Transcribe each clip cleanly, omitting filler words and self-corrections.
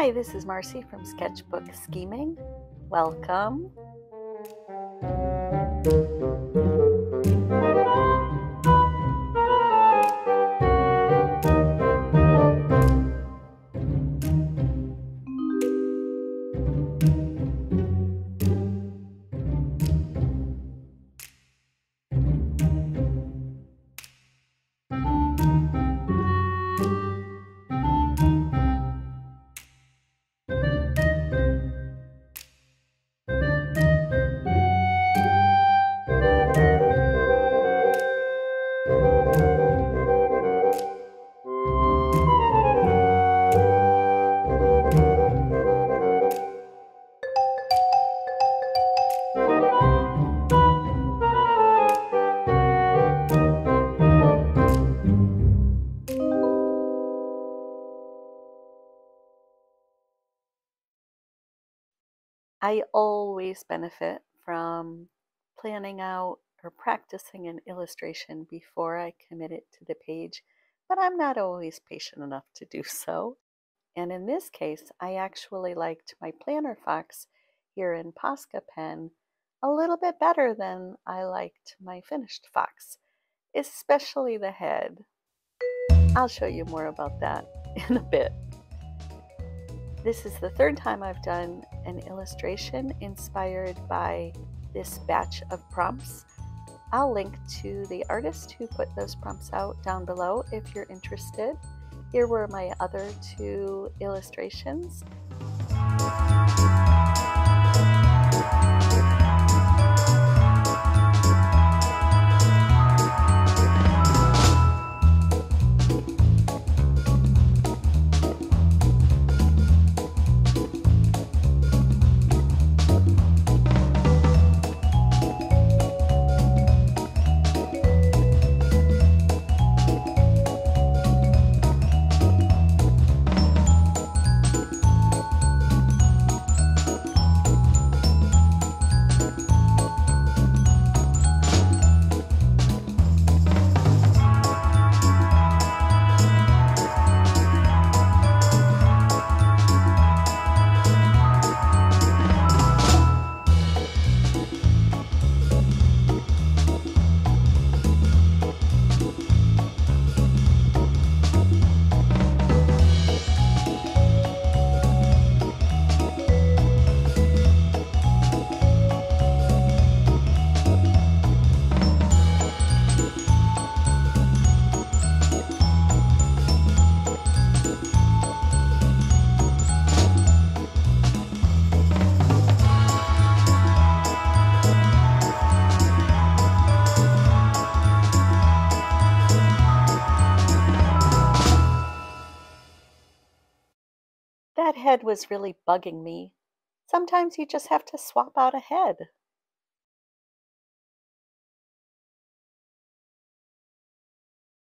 Hi, this is Marcy from Sketchbook Scheming. Welcome. I always benefit from planning out or practicing an illustration before I commit it to the page, but I'm not always patient enough to do so. And in this case, I actually liked my planner fox here in Posca pen a little bit better than I liked my finished fox, especially the head. I'll show you more about that in a bit. This is the third time I've done an illustration inspired by this batch of prompts. I'll link to the artist who put those prompts out down below if you're interested. Here were my other two illustrations. That head was really bugging me. Sometimes you just have to swap out a head.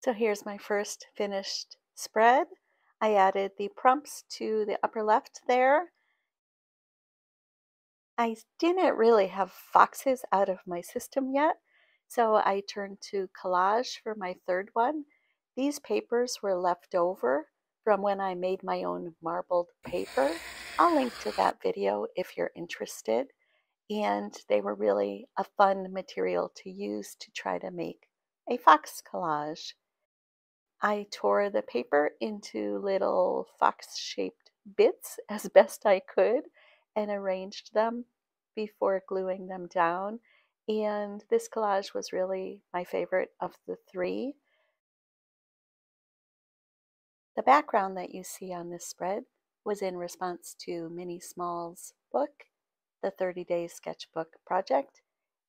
So here's my first finished spread. I added the prompts to the upper left there. I didn't really have foxes out of my system yet, so I turned to Collage for my third one. These papers were left over from when I made my own marbled paper. I'll link to that video if you're interested. And they were really a fun material to use to try to make a fox collage. I tore the paper into little fox-shaped bits as best I could and arranged them before gluing them down. And this collage was really my favorite of the three. The background that you see on this spread was in response to Minnie Small's book, The 30-Day Sketchbook Project,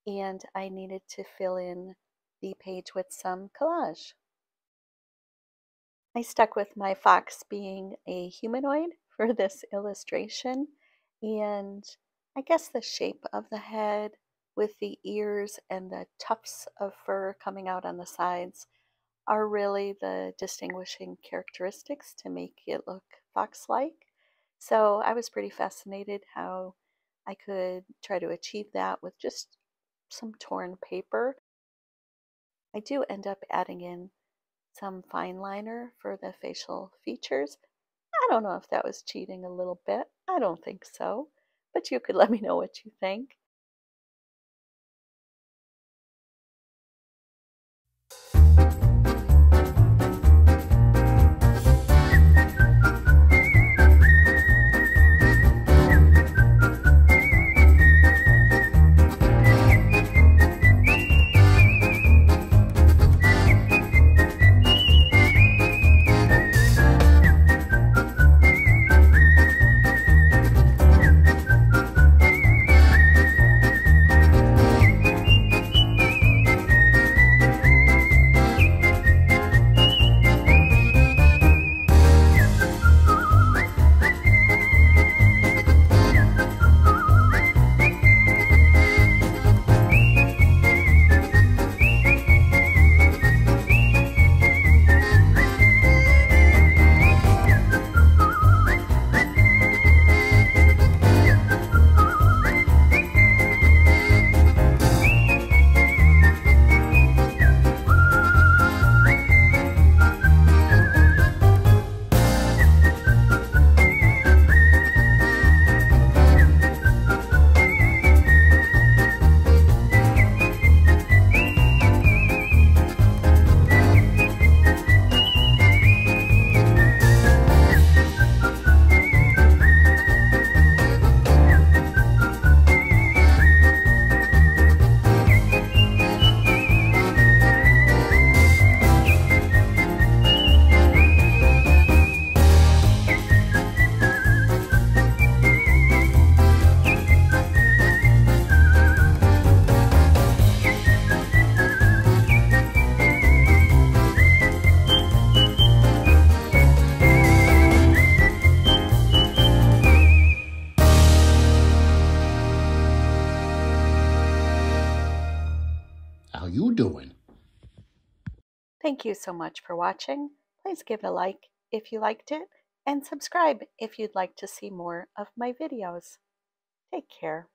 and I needed to fill in the page with some collage. I stuck with my fox being a humanoid for this illustration, and I guess the shape of the head with the ears and the tufts of fur coming out on the sides are really the distinguishing characteristics to make it look fox-like. So I was pretty fascinated how I could try to achieve that with just some torn paper. I do end up adding in some fine liner for the facial features. I don't know if that was cheating a little bit. I don't think so, but you could let me know what you think. How you doing? Thank you so much for watching. Please give it a like if you liked it and subscribe if you'd like to see more of my videos. Take care.